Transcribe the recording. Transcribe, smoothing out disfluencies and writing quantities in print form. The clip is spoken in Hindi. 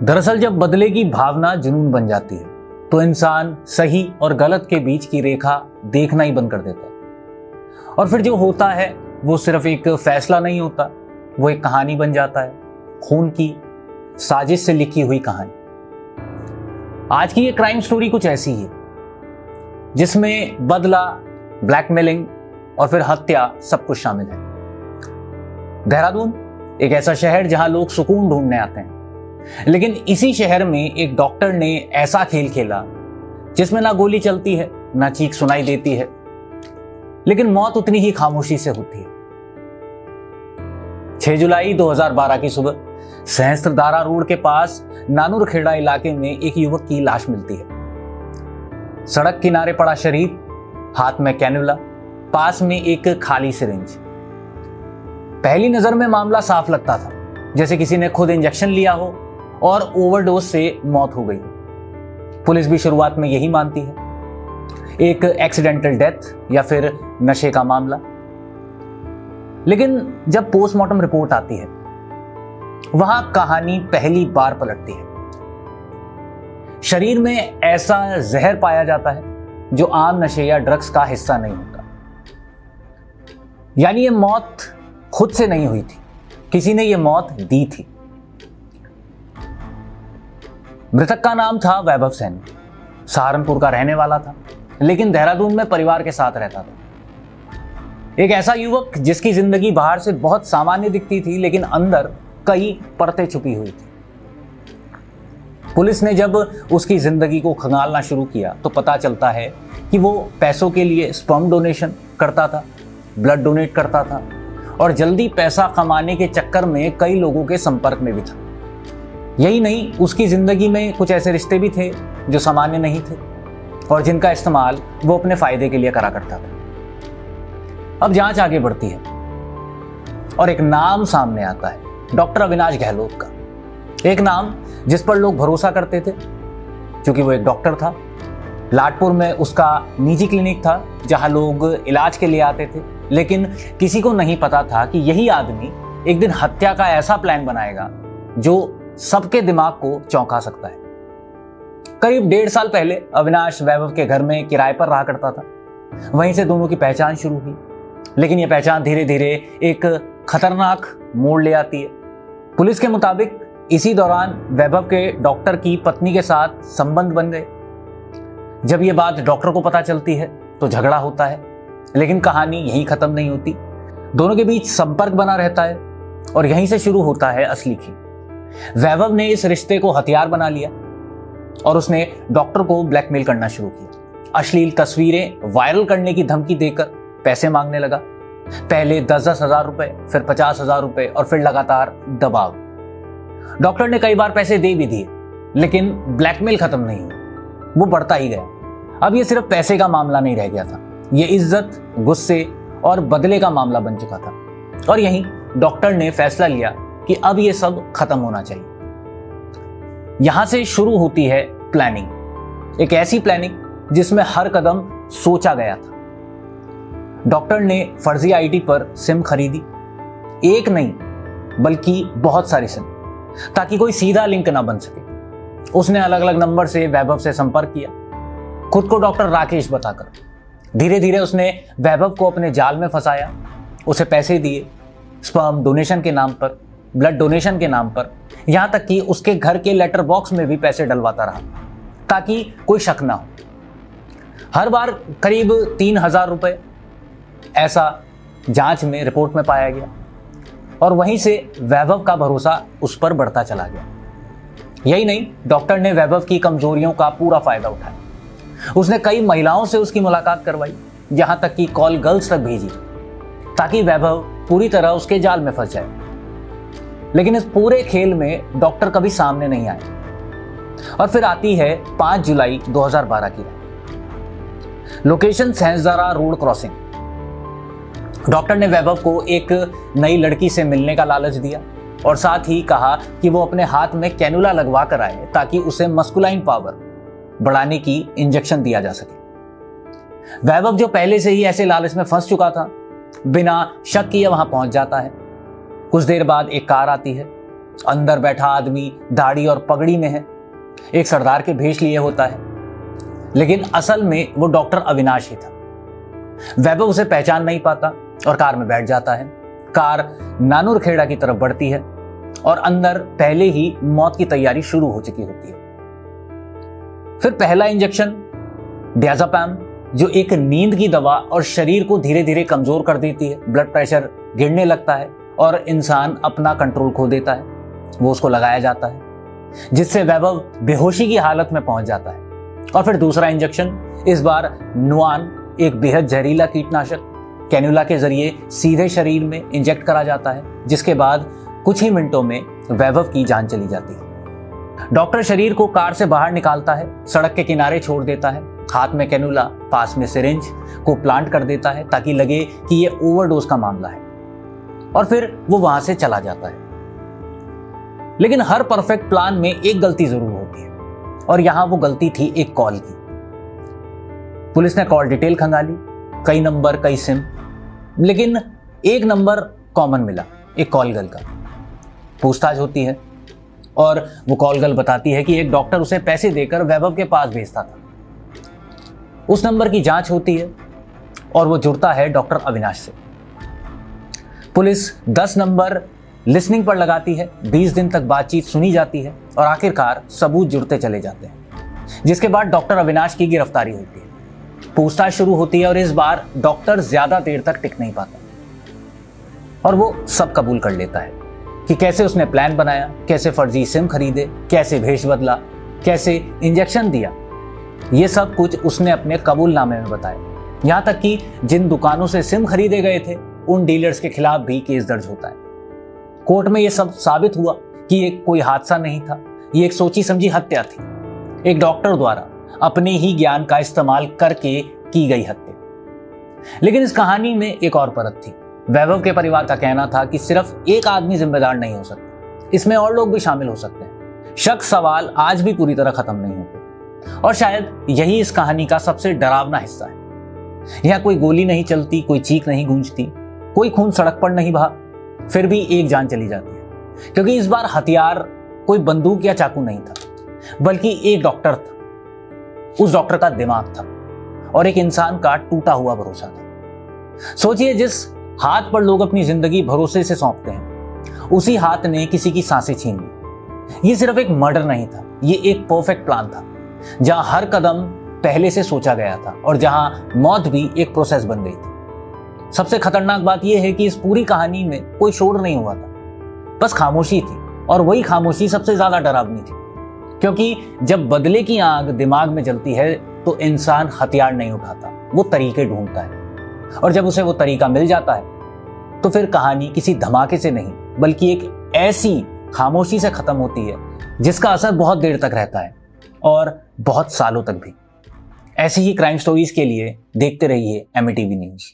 दरअसल जब बदले की भावना जुनून बन जाती है तो इंसान सही और गलत के बीच की रेखा देखना ही बंद कर देता है और फिर जो होता है वो सिर्फ एक फैसला नहीं होता, वो एक कहानी बन जाता है, खून की साजिश से लिखी हुई कहानी। आज की ये क्राइम स्टोरी कुछ ऐसी है जिसमें बदला, ब्लैकमेलिंग और फिर हत्या सब कुछ शामिल है। देहरादून एक ऐसा शहर जहां लोग सुकून ढूंढने आते हैं, लेकिन इसी शहर में एक डॉक्टर ने ऐसा खेल खेला जिसमें ना गोली चलती है ना चीख सुनाई देती है, लेकिन मौत उतनी ही खामोशी से होती है। 6 जुलाई 2012 की सुबह सहस्त्रधारा रोड के पास नानुरखेड़ा इलाके में एक युवक की लाश मिलती है। सड़क किनारे पड़ा शरीर, हाथ में कैनुला, पास में एक खाली सिरिंज। पहली नजर में मामला साफ लगता था, जैसे किसी ने खुद इंजेक्शन लिया हो और ओवरडोज से मौत हो गई। पुलिस भी शुरुआत में यही मानती है, एक एक्सीडेंटल डेथ या फिर नशे का मामला। लेकिन जब पोस्टमार्टम रिपोर्ट आती है वहां कहानी पहली बार पलटती है। शरीर में ऐसा जहर पाया जाता है जो आम नशे या ड्रग्स का हिस्सा नहीं होता। यानी ये मौत खुद से नहीं हुई थी, किसी ने ये मौत दी थी। मृतक का नाम था वैभव सैनी, सहारनपुर का रहने वाला था, लेकिन देहरादून में परिवार के साथ रहता था। एक ऐसा युवक जिसकी जिंदगी बाहर से बहुत सामान्य दिखती थी, लेकिन अंदर कई परतें छुपी हुई थी। पुलिस ने जब उसकी जिंदगी को खंगालना शुरू किया तो पता चलता है कि वो पैसों के लिए स्पर्म डोनेशन करता था, ब्लड डोनेट करता था और जल्दी पैसा कमाने के चक्कर में कई लोगों के संपर्क में भी था। यही नहीं, उसकी जिंदगी में कुछ ऐसे रिश्ते भी थे जो सामान्य नहीं थे और जिनका इस्तेमाल वो अपने फायदे के लिए करा करता था। अब जांच आगे बढ़ती है और एक नाम सामने आता है, डॉक्टर अविनाश गहलोत का। एक नाम जिस पर लोग भरोसा करते थे क्योंकि वो एक डॉक्टर था। लाटपुर में उसका निजी क्लिनिक था जहां लोग इलाज के लिए आते थे, लेकिन किसी को नहीं पता था कि यही आदमी एक दिन हत्या का ऐसा प्लान बनाएगा जो सबके दिमाग को चौंका सकता है। करीब 1.5 साल पहले अविनाश वैभव के घर में किराए पर रहा करता था। वहीं से दोनों की पहचान शुरू हुई, लेकिन यह पहचान धीरे धीरे एक खतरनाक मोड़ ले आती है। पुलिस के मुताबिक इसी दौरान वैभव के डॉक्टर की पत्नी के साथ संबंध बन गए। जब यह बात डॉक्टर को पता चलती है तो झगड़ा होता है, लेकिन कहानी यहीं खत्म नहीं होती। दोनों के बीच संपर्क बना रहता है और यहीं से शुरू होता है असली खेल। वैभव ने इस रिश्ते को हथियार बना लिया और उसने डॉक्टर को ब्लैकमेल करना शुरू किया। अश्लील तस्वीरें वायरल करने की धमकी देकर पैसे मांगने लगा। पहले 10-10 हजार रुपए, फिर 50 हजार रुपए और फिर लगातार दबाव। डॉक्टर ने कई बार पैसे दे भी दिए, लेकिन ब्लैकमेल खत्म नहीं हुआ, वो बढ़ता ही गया। अब ये सिर्फ पैसे का मामला नहीं रह गया था, ये इज्जत, गुस्से और बदले का मामला बन चुका था। और यहीं डॉक्टर ने फैसला लिया कि अब ये सब खत्म होना चाहिए। यहां से शुरू होती है प्लानिंग, एक ऐसी प्लानिंग जिसमें हर कदम सोचा गया था। डॉक्टर ने फर्जी आईडी पर सिम खरीदी, एक नहीं बल्कि बहुत सारी सिम, ताकि कोई सीधा लिंक ना बन सके। उसने अलग अलग नंबर से वैभव से संपर्क किया, खुद को डॉक्टर राकेश बताकर। धीरे धीरे उसने वैभव को अपने जाल में फंसाया, उसे पैसे दिए, स्पर्म डोनेशन के नाम पर, ब्लड डोनेशन के नाम पर, यहां तक कि उसके घर के लेटर बॉक्स में भी पैसे डलवाता रहा ताकि कोई शक ना हो। हर बार करीब 3,000 रुपए ऐसा जांच में, रिपोर्ट में पाया गया और वहीं से वैभव का भरोसा उस पर बढ़ता चला गया। यही नहीं, डॉक्टर ने वैभव की कमजोरियों का पूरा फायदा उठाया। उसने कई महिलाओं से उसकी मुलाकात करवाई, यहां तक कि कॉल गर्ल्स तक भेजी ताकि वैभव पूरी तरह उसके जाल में फंस जाए। लेकिन इस पूरे खेल में डॉक्टर कभी सामने नहीं आए। और फिर आती है 5 जुलाई 2012 की रात। Location Sahastradhara road crossing. Doctor ने वैभव को एक नई लड़की से मिलने का लालच दिया और साथ ही कहा कि वो अपने हाथ में कैनुला लगवा कर आए ताकि उसे मस्कुलाइन पावर बढ़ाने की इंजेक्शन दिया जा सके। वैभव जो पहले से ही ऐसे लालच में फंस चुका था, बिना शक किए वहां पहुंच जाता है। कुछ देर बाद एक कार आती है, अंदर बैठा आदमी दाढ़ी और पगड़ी में है, एक सरदार के भेष लिए होता है, लेकिन असल में वो डॉक्टर अविनाश ही था। वैभव उसे पहचान नहीं पाता और कार में बैठ जाता है। कार नानुरखेड़ा की तरफ बढ़ती है और अंदर पहले ही मौत की तैयारी शुरू हो चुकी होती है। फिर पहला इंजेक्शन डियाज़ेपाम, जो एक नींद की दवा और शरीर को धीरे धीरे कमजोर कर देती है, ब्लड प्रेशर गिरने लगता है और इंसान अपना कंट्रोल खो देता है, वो उसको लगाया जाता है, जिससे वैभव बेहोशी की हालत में पहुंच जाता है। और फिर दूसरा इंजेक्शन, इस बार नुआन, एक बेहद जहरीला कीटनाशक, कैन्युला के जरिए सीधे शरीर में इंजेक्ट करा जाता है, जिसके बाद कुछ ही मिनटों में वैभव की जान चली जाती है। डॉक्टर शरीर को कार से बाहर निकालता है, सड़क के किनारे छोड़ देता है, हाथ में कैन्युला, पास में सिरिंज को प्लांट कर देता है ताकि लगे कि ये ओवरडोज का मामला है, और फिर वो वहां से चला जाता है। लेकिन हर परफेक्ट प्लान में एक गलती जरूर होती है, और यहां वो गलती थी एक कॉल की। पुलिस ने कॉल डिटेल खंगाली, कई नंबर, कई सिम, लेकिन एक नंबर कॉमन मिला, एक कॉल गर्ल का। पूछताछ होती है और वो कॉल गर्ल बताती है कि एक डॉक्टर उसे पैसे देकर वैभव के पास भेजता था। उस नंबर की जांच होती है और वो जुड़ता है डॉक्टर अविनाश से। पुलिस 10 नंबर लिसनिंग पर लगाती है, 20 दिन तक बातचीत सुनी जाती है और आखिरकार सबूत जुड़ते चले जाते हैं, जिसके बाद डॉक्टर अविनाश की गिरफ्तारी होती है। पूछताछ शुरू होती है और इस बार डॉक्टर ज्यादा देर तक टिक नहीं पाता और वो सब कबूल कर लेता है कि कैसे उसने प्लान बनाया, कैसे फर्जी सिम खरीदे, कैसे भेष बदला, कैसे इंजेक्शन दिया। ये सब कुछ उसने अपने कबूलनामे में बताया। यहां तक कि जिन दुकानों से सिम खरीदे गए थे उन डीलर्स के खिलाफ भी केस दर्ज होता है। कोर्ट में यह सब साबित हुआ कि ये कोई हादसा नहीं था, ये एक सोची समझी हत्या थी, एक डॉक्टर द्वारा अपने ही ज्ञान का इस्तेमाल करके की गई हत्या। लेकिन इस कहानी में एक और परत थी। वैभव के परिवार का कहना था कि सिर्फ एक आदमी जिम्मेदार नहीं हो सकता, इसमें और लोग भी शामिल हो सकते हैं। शक सवाल आज भी पूरी तरह खत्म नहीं होते और शायद यही इस कहानी का सबसे डरावना हिस्सा है। यहाँ कोई गोली नहीं चलती, कोई चीख नहीं गूंजती, कोई खून सड़क पर नहीं बहा, फिर भी एक जान चली जाती है, क्योंकि इस बार हथियार कोई बंदूक या चाकू नहीं था, बल्कि एक डॉक्टर था। उस डॉक्टर का दिमाग था और एक इंसान का टूटा हुआ भरोसा था। सोचिए, जिस हाथ पर लोग अपनी जिंदगी भरोसे से सौंपते हैं, उसी हाथ ने किसी की सांसें छीन ली। ये सिर्फ एक मर्डर नहीं था, ये एक परफेक्ट प्लान था, जहां हर कदम पहले से सोचा गया था और जहां मौत भी एक प्रोसेस बन गई थी। सबसे खतरनाक बात यह है कि इस पूरी कहानी में कोई शोर नहीं हुआ था, बस खामोशी थी, और वही खामोशी सबसे ज्यादा डरावनी थी, क्योंकि जब बदले की आग दिमाग में जलती है तो इंसान हथियार नहीं उठाता, वो तरीके ढूंढता है, और जब उसे वो तरीका मिल जाता है तो फिर कहानी किसी धमाके से नहीं बल्कि एक ऐसी खामोशी से खत्म होती है जिसका असर बहुत देर तक रहता है और बहुत सालों तक भी। ऐसी ही क्राइम स्टोरीज के लिए देखते रहिए एमटीवी न्यूज़।